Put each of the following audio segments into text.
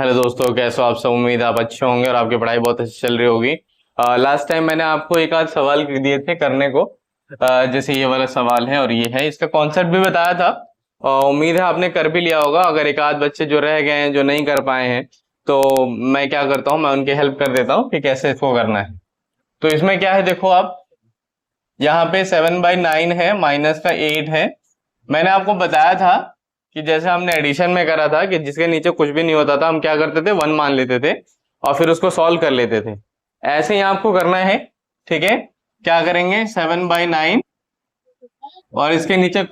Hello दोस्तों, कैसे हो आप सब। उम्मीद है आप अच्छे होंगे और आपकी पढ़ाई बहुत अच्छी चल रही होगी। लास्ट टाइम मैंने आपको एक आध सवाल दिए थे करने को। जैसे ये वाला सवाल है और ये है, इसका कॉन्सेप्ट भी बताया था। उम्मीद है आपने कर भी लिया होगा। अगर एक आध बच्चे जो रह गए हैं, जो नहीं कर पाए हैं, तो मैं क्या करता हूँ, मैं उनकी हेल्प कर देता हूँ कि कैसे इसको करना है। तो इसमें क्या है, देखो आप, यहाँ पे 7/9 है, माइनस का 8 है। मैंने आपको बताया था कि जैसे हमने एडिशन में करा था कि जिसके नीचे कुछ भी नहीं होता था, हम क्या करते थे, 1 मान लेते थे और फिर उसको सॉल्व कर लेते थे। ऐसे ही आपको करना है। ठीक है, क्या करेंगे, 7/9 और इसके नीचे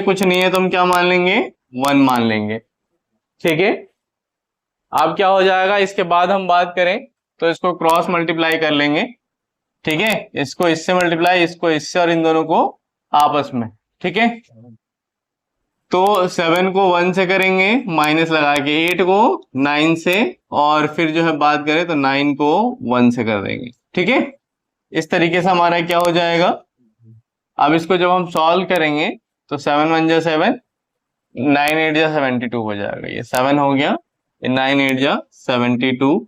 कुछ नहीं है तो हम क्या मान लेंगे, 1 मान लेंगे। ठीक है, अब क्या हो जाएगा, इसके बाद हम बात करें तो इसको क्रॉस मल्टीप्लाई कर लेंगे। ठीक है, इसको इससे मल्टीप्लाई, इसको इससे, और इन दोनों को आपस में। ठीक है, तो 7 को 1 से करेंगे माइनस लगा के, 8 को 9 से, और फिर जो है बात करें तो 9 को 1 से कर देंगे। ठीक है, इस तरीके से हमारा क्या हो जाएगा। अब इसको जब हम सॉल्व करेंगे तो 7 1 जा 7, 9 8 जा 72 हो जाएगा। ये 7 हो गया, 9 8 जा 72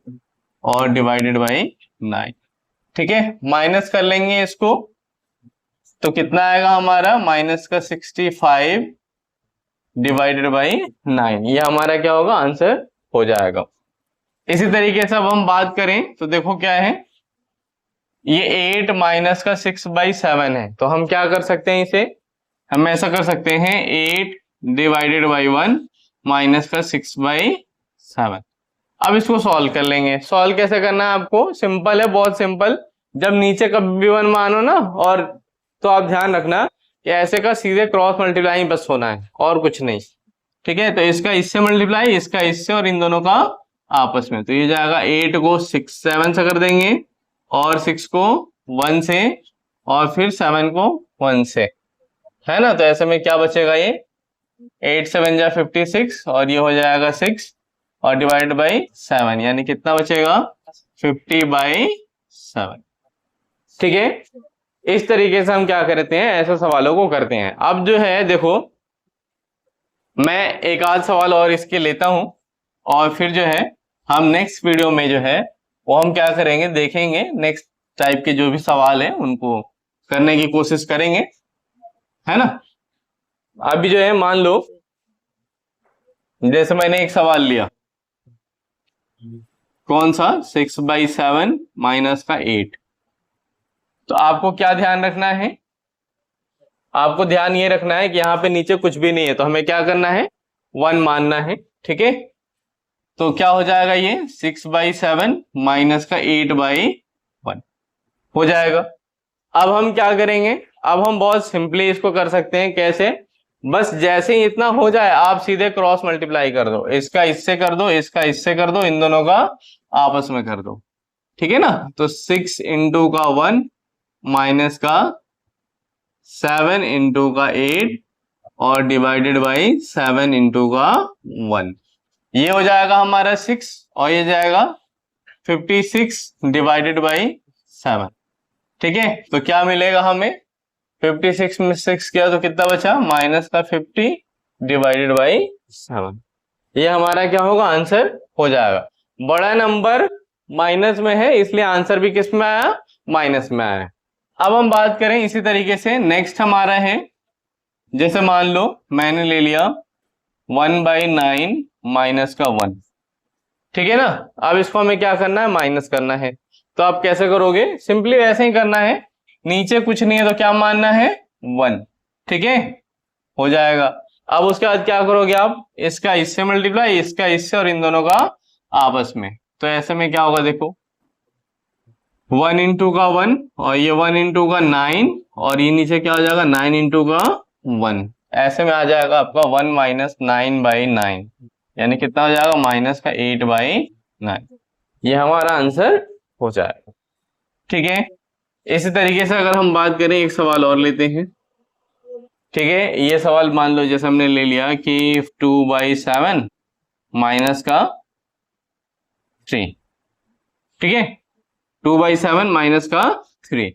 और डिवाइडेड बाई 9। ठीक है, माइनस कर लेंगे इसको तो कितना आएगा हमारा, माइनस का 65 डिवाइडेड बाई 9। ये हमारा क्या होगा, आंसर हो जाएगा। इसी तरीके से अब हम बात करें तो देखो क्या है, ये 8 माइनस का 6/7 है। तो हम क्या कर सकते हैं, इसे हम ऐसा कर सकते हैं, 8 डिवाइडेड बाई 1 माइनस का 6/7। अब इसको सॉल्व कर लेंगे। सॉल्व कैसे करना है आपको, सिंपल है, बहुत सिंपल। जब नीचे कभी भी 1 मानो ना, और तो आप ध्यान रखना कि ऐसे का सीधे क्रॉस मल्टीप्लाई बस होना है और कुछ नहीं। ठीक है, तो इसका इससे मल्टीप्लाई, इसका इससे, और इन दोनों का आपस में। तो ये जाएगा, 8 को 7 से कर देंगे, और 6 को 1 से, और फिर 7 को 1 से, है ना। तो ऐसे में क्या बचेगा, ये 8 7 जा 56, और ये हो जाएगा 6 और डिवाइड बाई 7, यानी कितना बचेगा, 50/7। ठीक है, इस तरीके से हम क्या करते हैं, ऐसे सवालों को करते हैं। अब जो है देखो, मैं एक आध सवाल और इसके लेता हूं, और फिर जो है हम नेक्स्ट वीडियो में जो है वो हम क्या करेंगे, देखेंगे नेक्स्ट टाइप के जो भी सवाल है उनको करने की कोशिश करेंगे, है ना। अभी जो है मान लो, जैसे मैंने एक सवाल लिया, कौन सा, 6/7 माइनस का 8। तो आपको क्या ध्यान रखना है, आपको ध्यान ये रखना है कि यहाँ पे नीचे कुछ भी नहीं है, तो हमें क्या करना है, 1 मानना है। ठीक है, तो क्या हो जाएगा, ये 6/7 माइनस का 8/1 हो जाएगा। अब हम क्या करेंगे, अब हम बहुत सिंपली इसको कर सकते हैं। कैसे, बस जैसे ही इतना हो जाए आप सीधे क्रॉस मल्टीप्लाई कर दो, इसका इससे कर दो, इसका इससे कर दो, इन दोनों का आपस में कर दो। ठीक है ना, तो 6 इंटू का 1 माइनस का 7 इंटू का 8 और डिवाइडेड बाई 7 इंटू का 1। ये हो जाएगा हमारा 6, और ये जाएगा 56 डिवाइडेड बाई 7। ठीक है, तो क्या मिलेगा हमें, 56 में 6 किया तो कितना बचा, माइनस का 50 डिवाइडेड बाई 7। ये हमारा क्या होगा, आंसर हो जाएगा। बड़ा नंबर माइनस में है, इसलिए आंसर भी किस में आया, माइनस में आया। अब हम बात करें इसी तरीके से, नेक्स्ट हमारा है, जैसे मान लो मैंने ले लिया 1/9 माइनस का 1। ठीक है ना, अब इसको हमें क्या करना है, माइनस करना है। तो आप कैसे करोगे, सिंपली वैसे ही करना है, नीचे कुछ नहीं है तो क्या मानना है, 1। ठीक है, हो जाएगा। अब उसके बाद क्या करोगे आप, इसका इससे मल्टीप्लाई, इसका इससे, और इन दोनों का आपस में। तो ऐसे में क्या होगा, देखो 1 इंटू का 1, और ये 1 इंटू का 9, और ये नीचे क्या हो जाएगा, 9 इंटू का 1। ऐसे में आ जाएगा आपका 1 माइनस 9/9, यानी कितना हो जाएगा, माइनस का 8/9। ये हमारा आंसर हो जाएगा। ठीक है, इसी तरीके से अगर हम बात करें, एक सवाल और लेते हैं। ठीक है, ये सवाल मान लो जैसे हमने ले लिया कि 2/7 माइनस का 3। ठीक है, 2/7 माइनस का 3।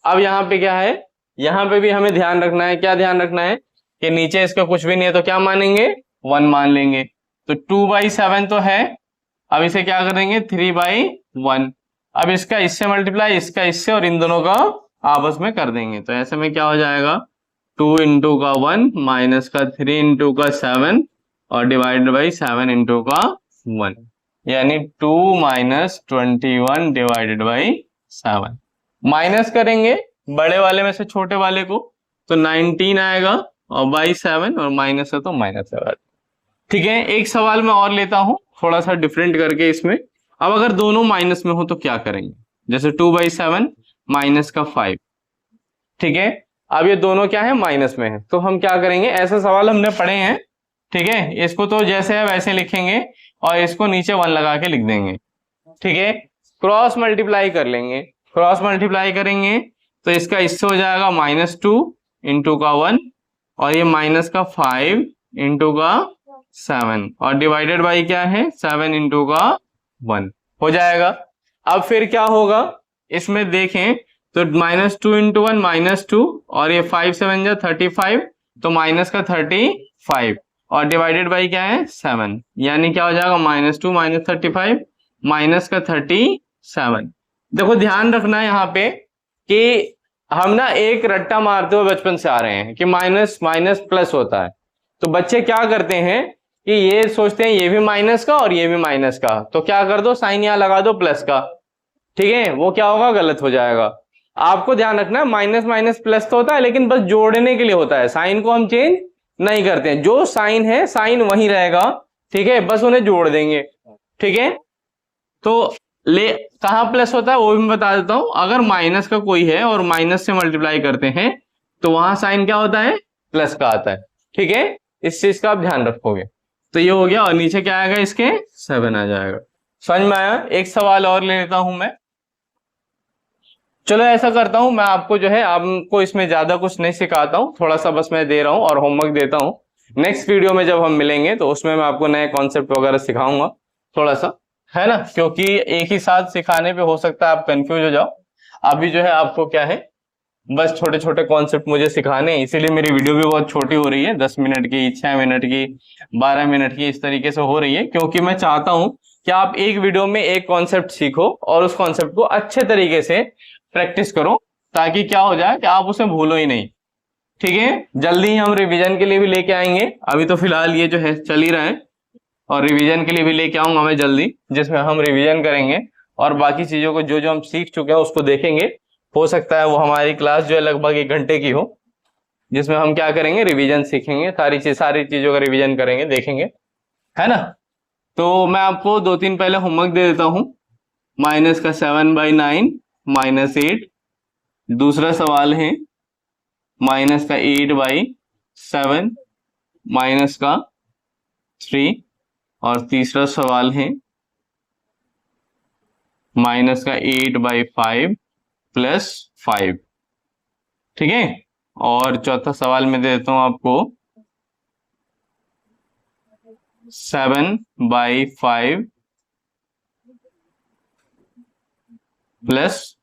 अब यहाँ पे क्या है, यहाँ पे भी हमें ध्यान रखना है, क्या ध्यान रखना है कि नीचे इसका कुछ भी नहीं है तो क्या मानेंगे, 1 मान लेंगे। तो 2/7 तो है, अब इसे क्या करेंगे 3/1। अब इसका इससे मल्टीप्लाई, इसका इससे, और इन दोनों का आपस में कर देंगे। तो ऐसे में क्या हो जाएगा 2 इंटू का 1 माइनस का 3 इंटू का 7 और डिवाइडेड बाई 7 इंटू का 1, यानी 2 माइनस 21 डिवाइडेड बाई 7। माइनस करेंगे बड़े वाले में से छोटे वाले को, तो 19 आएगा और बाई 7, और माइनस है तो माइनस है। ठीक है, एक सवाल मैं और लेता हूं थोड़ा सा डिफरेंट करके इसमें। अब अगर दोनों माइनस में हो तो क्या करेंगे, जैसे 2/7 माइनस का 5। ठीक है, अब ये दोनों क्या है माइनस में है, तो हम क्या करेंगे, ऐसे सवाल हमने पढ़े हैं। ठीक है, इसको तो जैसे है वैसे लिखेंगे और इसको नीचे 1 लगा के लिख देंगे। ठीक है, क्रॉस मल्टीप्लाई कर लेंगे, क्रॉस मल्टीप्लाई करेंगे तो इसका इससे हो जाएगा -2 इंटू का 1 और ये माइनस का 5 इंटू का 7 और डिवाइडेड बाई क्या है 7 इंटू का 1 हो जाएगा। अब फिर क्या होगा इसमें देखें तो -2 इंटू 1 -2 और ये 5 7 जा 35, तो माइनस का 35 और डिवाइडेड बाई क्या है 7, यानी क्या हो जाएगा -2 - 35 माइनस का 37। देखो ध्यान रखना है यहाँ पे कि हम ना एक रट्टा मारते हुए बचपन से आ रहे हैं कि माइनस माइनस प्लस होता है। तो बच्चे क्या करते हैं कि ये सोचते हैं ये भी माइनस का और ये भी माइनस का, तो क्या कर दो साइन यहां लगा दो प्लस का। ठीक है, वो क्या होगा गलत हो जाएगा। आपको ध्यान रखना है माइनस माइनस प्लस तो होता है लेकिन बस जोड़ने के लिए होता है, साइन को हम चेंज नहीं करते हैं, जो साइन है साइन वही रहेगा। ठीक है, बस उन्हें जोड़ देंगे। ठीक है, तो ले कहां प्लस होता है वो भी मैं बता देता हूं। अगर माइनस का कोई है और माइनस से मल्टीप्लाई करते हैं तो वहां साइन क्या होता है प्लस का आता है। ठीक है, इस चीज का आप ध्यान रखोगे। तो ये हो गया और नीचे क्या आएगा इसके 7 आ जाएगा। समझ में आया? एक सवाल और ले लेता हूं मैं। चलो ऐसा करता हूं, मैं आपको जो है आपको इसमें ज्यादा कुछ नहीं सिखाता हूं, थोड़ा सा बस मैं दे रहा हूं और होमवर्क देता हूं। नेक्स्ट वीडियो में जब हम मिलेंगे तो उसमें मैं आपको नए कॉन्सेप्ट वगैरह सिखाऊंगा थोड़ा सा, है ना, क्योंकि एक ही साथ सिखाने पे हो सकता है आप कंफ्यूज हो जाओ। अभी जो है आपको क्या है बस छोटे छोटे कॉन्सेप्ट मुझे सिखाने हैं, इसीलिए मेरी वीडियो भी बहुत छोटी हो रही है, 10 मिनट की, 6 मिनट की, 12 मिनट की, इस तरीके से हो रही है, क्योंकि मैं चाहता हूं कि आप एक वीडियो में एक कॉन्सेप्ट सीखो और उस कॉन्सेप्ट को अच्छे तरीके से प्रैक्टिस करो, ताकि क्या हो जाए कि आप उसे भूलो ही नहीं। ठीक है, जल्दी ही हम रिवीजन के लिए भी लेके आएंगे, अभी तो फिलहाल ये जो है चल ही रहा है, और रिवीजन के लिए भी लेके आऊंगा मैं जल्दी, जिसमें हम रिवीजन करेंगे और बाकी चीजों को जो जो हम सीख चुके हैं उसको देखेंगे। हो सकता है वो हमारी क्लास जो है लगभग 1 घंटे की हो, जिसमें हम क्या करेंगे रिवीजन सीखेंगे, सारी चीजों का रिवीजन करेंगे, देखेंगे, है ना। तो मैं आपको 2-3 पहले होमवर्क दे देता हूं। माइनस का 7/9 -8, दूसरा सवाल है माइनस का 8/7 माइनस का 3, और तीसरा सवाल है माइनस का 8/5 + 5। ठीक है, और चौथा सवाल मैं दे देता हूं आपको 7/5 +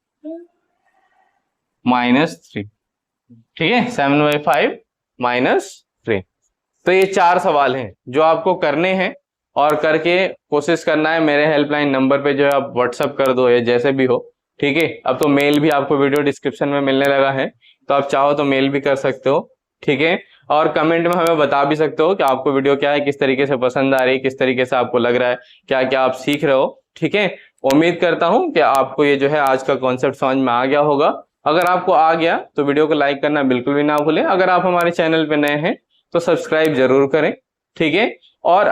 -3। ठीक है, 7/5 -3। तो ये 4 सवाल हैं जो आपको करने हैं और करके कोशिश करना है। मेरे हेल्पलाइन नंबर पे जो है आप व्हाट्सअप कर दो या जैसे भी हो। ठीक है, अब तो मेल भी आपको वीडियो डिस्क्रिप्शन में मिलने लगा है, तो आप चाहो तो मेल भी कर सकते हो। ठीक है, और कमेंट में हमें बता भी सकते हो कि आपको वीडियो क्या है, किस तरीके से पसंद आ रही है, किस तरीके से आपको लग रहा है, क्या क्या आप सीख रहे हो। ठीक है, उम्मीद करता हूं कि आपको ये जो है आज का कॉन्सेप्ट समझ में आ गया होगा। अगर आपको आ गया तो वीडियो को लाइक करना बिल्कुल भी ना भूलें। अगर आप हमारे चैनल पे नए हैं तो सब्सक्राइब जरूर करें। ठीक है, और